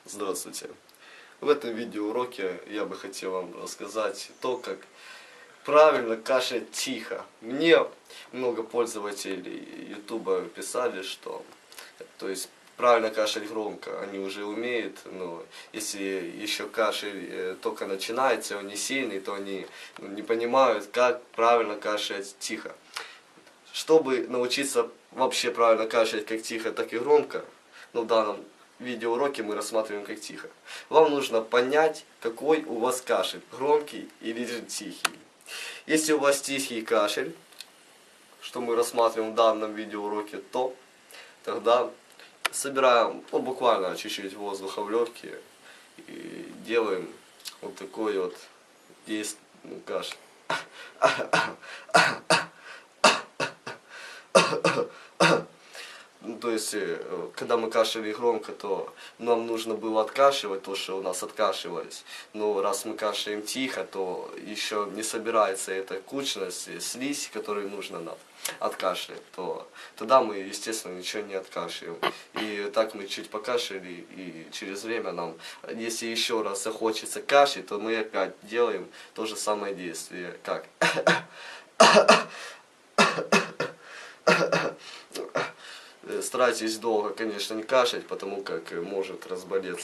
Здравствуйте! В этом видеоуроке я бы хотел вам рассказать то, как правильно кашлять тихо. Мне много пользователей YouTube писали, что правильно кашлять громко они уже умеют, но если еще кашель только начинается, он не сильный, то они не понимают, как правильно кашлять тихо. Чтобы научиться вообще правильно кашлять как тихо, так и громко, в данном видеоуроке мы рассматриваем как тихо. Вам нужно понять, какой у вас кашель, громкий или же тихий. Если у вас тихий кашель, что мы рассматриваем в данном видеоуроке, то тогда собираем буквально чуть-чуть воздуха в легкие и делаем вот такой вот кашель. То есть, когда мы кашляли громко, то нам нужно было откашливать то, что у нас откашливалось. Но раз мы кашляем тихо, то еще не собирается эта кучность, слизь, которую нужно нам откашлять, то тогда мы, естественно, ничего не откашливаем. И так мы чуть покашляли, и через время нам, если еще раз захочется кашлять, то мы опять делаем то же самое действие, как старайтесь долго, конечно, не кашлять, потому как может разболеться